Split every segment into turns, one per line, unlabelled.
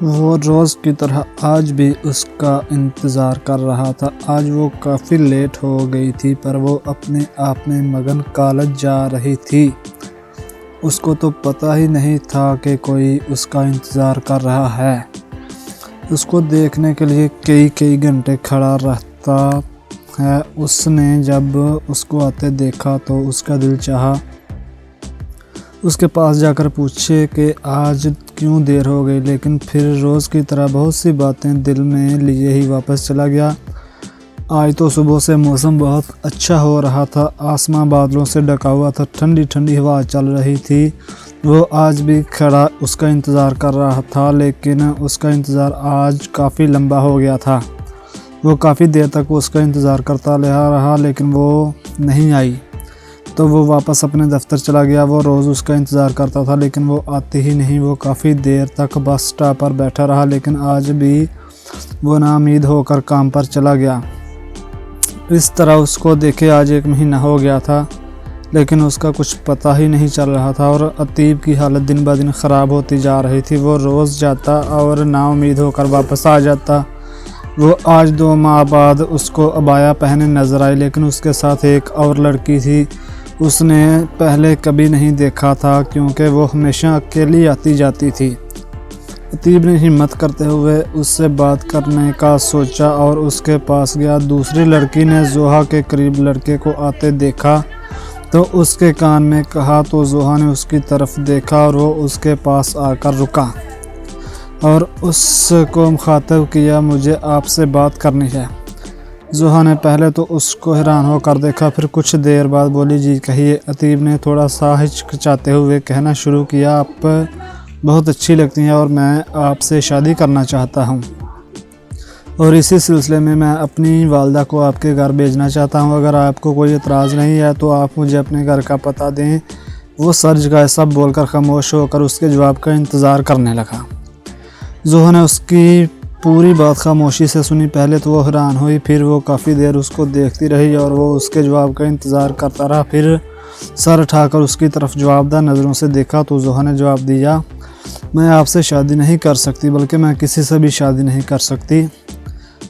وہ روز کی طرح آج بھی اس کا انتظار کر رہا تھا۔ آج وہ کافی لیٹ ہو گئی تھی پر وہ اپنے آپ میں مگن کالج جا رہی تھی۔ اس کو تو پتہ ہی نہیں تھا کہ کوئی اس کا انتظار کر رہا ہے۔ اس کو دیکھنے کے لیے کئی گھنٹے کھڑا رہتا ہے۔ اس نے جب اس کو آتے دیکھا تو اس کا دل چاہا اس کے پاس جا کر پوچھے کہ آج کیوں دیر ہو گئی، لیکن پھر روز کی طرح بہت سی باتیں دل میں لیے ہی واپس چلا گیا۔ آج تو صبح سے موسم بہت اچھا ہو رہا تھا، آسمان بادلوں سے ڈھکا ہوا تھا، ٹھنڈی ہوا چل رہی تھی۔ وہ آج بھی کھڑا اس کا انتظار کر رہا تھا، لیکن اس کا انتظار آج کافی لمبا ہو گیا تھا۔ وہ کافی دیر تک اس کا انتظار کرتا رہا لیکن وہ نہیں آئی تو وہ واپس اپنے دفتر چلا گیا۔ وہ روز اس کا انتظار کرتا تھا لیکن وہ آتی ہی نہیں۔ وہ کافی دیر تک بس اسٹاپ پر بیٹھا رہا لیکن آج بھی وہ نا امید ہو کر کام پر چلا گیا۔ اس طرح اس کو دیکھے آج 1 مہینہ ہو گیا تھا لیکن اس کا کچھ پتہ ہی نہیں چل رہا تھا اور عتیب کی حالت دن بہ دن خراب ہوتی جا رہی تھی۔ وہ روز جاتا اور نا امید ہو کر واپس آ جاتا۔ وہ آج 2 ماہ بعد اس کو عبایا پہنے نظر آئی لیکن اس کے ساتھ ایک اور لڑکی تھی۔ اس نے پہلے کبھی نہیں دیکھا تھا کیونکہ وہ ہمیشہ اکیلی آتی جاتی تھی۔ عتیب نے ہمت کرتے ہوئے اس سے بات کرنے کا سوچا اور اس کے پاس گیا۔ دوسری لڑکی نے زوہا کے قریب لڑکے کو آتے دیکھا تو اس کے کان میں کہا تو زوہا نے اس کی طرف دیکھا اور وہ اس کے پاس آ کر رکا اور اس کو مخاطب کیا، مجھے آپ سے بات کرنی ہے۔ زوہا نے پہلے تو اس کو حیران ہو کر دیکھا، پھر کچھ دیر بعد بولی، جی کہیے۔ عتیب نے تھوڑا سا ہچکچاتے ہوئے کہنا شروع کیا، آپ بہت اچھی لگتی ہیں اور میں آپ سے شادی کرنا چاہتا ہوں اور اسی سلسلے میں میں اپنی والدہ کو آپ کے گھر بھیجنا چاہتا ہوں۔ اگر آپ کو کوئی اعتراض نہیں ہے تو آپ مجھے اپنے گھر کا پتہ دیں۔ وہ سر جھکائے سب بول کر خاموش ہو کر اس کے جواب کا انتظار کرنے لگا۔ زوہا نے اس کی پوری بات خاموشی سے سنی۔ پہلے تو وہ حیران ہوئی، پھر وہ کافی دیر اس کو دیکھتی رہی اور وہ اس کے جواب کا انتظار کرتا رہا۔ پھر سر اٹھا کر اس کی طرف جوابدہ نظروں سے دیکھا تو زوہا نے جواب دیا، میں آپ سے شادی نہیں کر سکتی، بلکہ میں کسی سے بھی شادی نہیں کر سکتی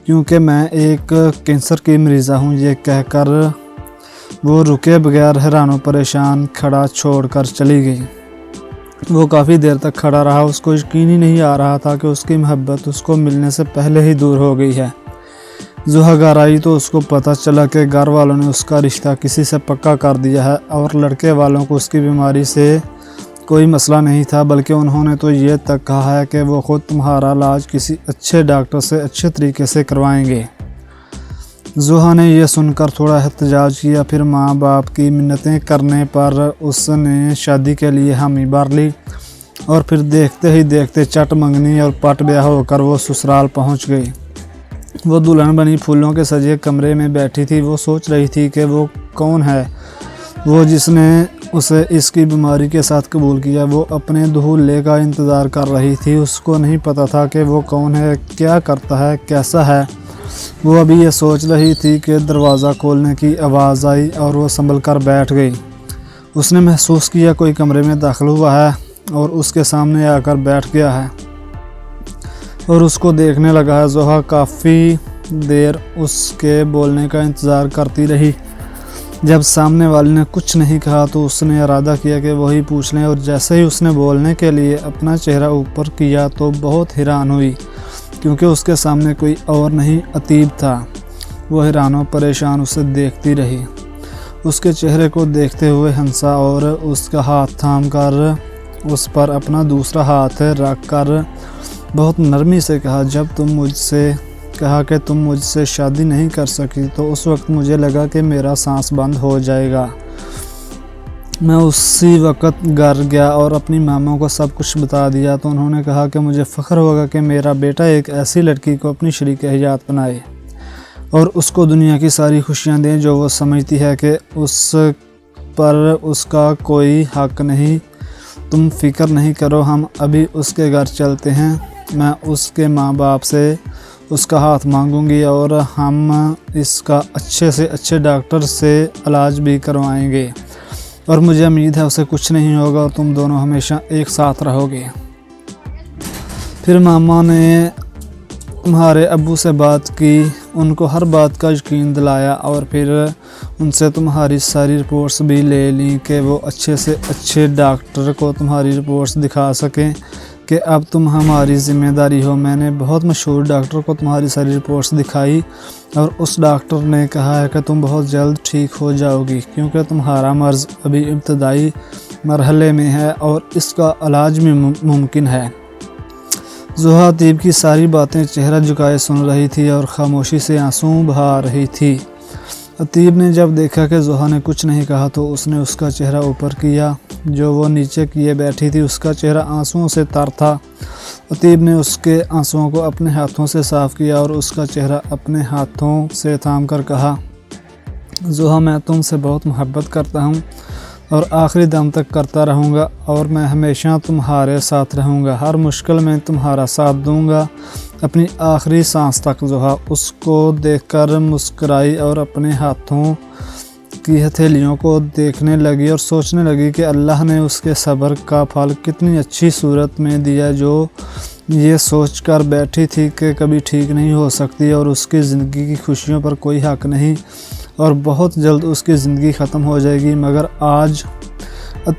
کیونکہ میں ایک کینسر کی مریضہ ہوں۔ یہ کہہ کر وہ رکے بغیر حیران و پریشان کھڑا چھوڑ کر چلی گئی۔ وہ کافی دیر تک کھڑا رہا، اس کو یقین ہی نہیں آ رہا تھا کہ اس کی محبت اس کو ملنے سے پہلے ہی دور ہو گئی ہے۔ زوہا گھر آئی تو اس کو پتہ چلا کہ گھر والوں نے اس کا رشتہ کسی سے پکا کر دیا ہے اور لڑکے والوں کو اس کی بیماری سے کوئی مسئلہ نہیں تھا، بلکہ انہوں نے تو یہ تک کہا ہے کہ وہ خود تمہارا علاج کسی اچھے ڈاکٹر سے اچھے طریقے سے کروائیں گے۔ زوہا نے یہ سن کر تھوڑا احتجاج کیا، پھر ماں باپ کی منتیں کرنے پر اس نے شادی کے لیے حامی بھر لی اور پھر دیکھتے ہی دیکھتے چٹ منگنی اور پٹ بیاہ ہو کر وہ سسرال پہنچ گئی۔ وہ دلہن بنی پھولوں کے سجے کمرے میں بیٹھی تھی۔ وہ سوچ رہی تھی کہ وہ کون ہے وہ جس نے اسے اس کی بیماری کے ساتھ قبول کیا۔ وہ اپنے دولہے کا انتظار کر رہی تھی۔ اس کو نہیں پتہ تھا کہ وہ کون ہے، کیا کرتا ہے، کیسا ہے۔ وہ ابھی یہ سوچ رہی تھی کہ دروازہ کھولنے کی آواز آئی اور وہ سنبھل کر بیٹھ گئی۔ اس نے محسوس کیا کوئی کمرے میں داخل ہوا ہے اور اس کے سامنے آ کر بیٹھ گیا ہے اور اس کو دیکھنے لگا ہے۔ زوہا کافی دیر اس کے بولنے کا انتظار کرتی رہی۔ جب سامنے والی نے کچھ نہیں کہا تو اس نے ارادہ کیا کہ وہی پوچھ لیں، اور جیسے ہی اس نے بولنے کے لیے اپنا چہرہ اوپر کیا تو بہت حیران ہوئی کیونکہ اس کے سامنے کوئی اور نہیں عتیب تھا۔ وہ حیران و پریشان اسے دیکھتی رہی، اس کے چہرے کو دیکھتے ہوئے ہنسا اور اس کا ہاتھ تھام کر اس پر اپنا دوسرا ہاتھ رکھ کر بہت نرمی سے کہا، جب تم مجھ سے کہا کہ تم مجھ سے شادی نہیں کر سکی تو اس وقت مجھے لگا کہ میرا سانس بند ہو جائے گا۔ میں اسی وقت گھر گیا اور اپنی ماموں کو سب کچھ بتا دیا تو انہوں نے کہا کہ مجھے فخر ہوگا کہ میرا بیٹا ایک ایسی لڑکی کو اپنی شریک حیات بنائے اور اس کو دنیا کی ساری خوشیاں دیں جو وہ سمجھتی ہے کہ اس پر اس کا کوئی حق نہیں۔ تم فکر نہیں کرو، ہم ابھی اس کے گھر چلتے ہیں، میں اس کے ماں باپ سے اس کا ہاتھ مانگوں گی اور ہم اس کا اچھے سے اچھے ڈاکٹر سے علاج بھی کروائیں گے اور مجھے امید ہے اسے کچھ نہیں ہوگا اور تم دونوں ہمیشہ ایک ساتھ رہو گے۔ پھر ماما نے تمہارے ابو سے بات کی، ان کو ہر بات کا یقین دلایا اور پھر ان سے تمہاری ساری رپورٹس بھی لے لیں کہ وہ اچھے سے اچھے ڈاکٹر کو تمہاری رپورٹس دکھا سکیں کہ اب تم ہماری ذمہ داری ہو۔ میں نے بہت مشہور ڈاکٹر کو تمہاری ساری رپورٹس دکھائی اور اس ڈاکٹر نے کہا ہے کہ تم بہت جلد ٹھیک ہو جاؤ گی، کیونکہ تمہارا مرض ابھی ابتدائی مرحلے میں ہے اور اس کا علاج بھی ممکن ہے۔ زحا طیب کی ساری باتیں چہرہ جھکائے سن رہی تھی اور خاموشی سے آنسو بہا رہی تھی۔ طیب نے جب دیکھا کہ زحا نے کچھ نہیں کہا تو اس نے اس کا چہرہ اوپر کیا، جو وہ نیچے کیے بیٹھی تھی۔ اس کا چہرہ آنسوؤں سے تر تھا۔ طیب نے اس کے آنسوؤں کو اپنے ہاتھوں سے صاف کیا اور اس کا چہرہ اپنے ہاتھوں سے تھام کر کہا، زحا میں تم سے بہت محبت کرتا ہوں اور آخری دم تک کرتا رہوں گا، اور میں ہمیشہ تمہارے ساتھ رہوں گا، ہر مشکل میں تمہارا ساتھ دوں گا، اپنی آخری سانس تک۔ زحا اس کو دیکھ کر مسکرائی اور اپنے ہاتھوں کی ہتھیلیوں کو دیکھنے لگی اور سوچنے لگی کہ اللہ نے اس کے صبر کا پھل کتنی اچھی صورت میں دیا، جو یہ سوچ کر بیٹھی تھی کہ کبھی ٹھیک نہیں ہو سکتی اور اس کی زندگی کی خوشیوں پر کوئی حق نہیں اور بہت جلد اس کی زندگی ختم ہو جائے گی، مگر آج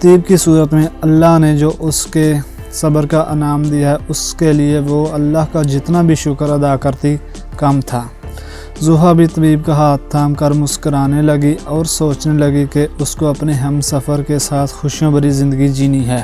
طیب کی صورت میں اللہ نے جو اس کے صبر کا انعام دیا ہے، اس کے لیے وہ اللہ کا جتنا بھی شکر ادا کرتی کم تھا۔ زحا بھی طبیب کا ہاتھ تھام کر مسکرانے لگی اور سوچنے لگی کہ اس کو اپنے ہم سفر کے ساتھ خوشیوں بھری زندگی جینی ہے۔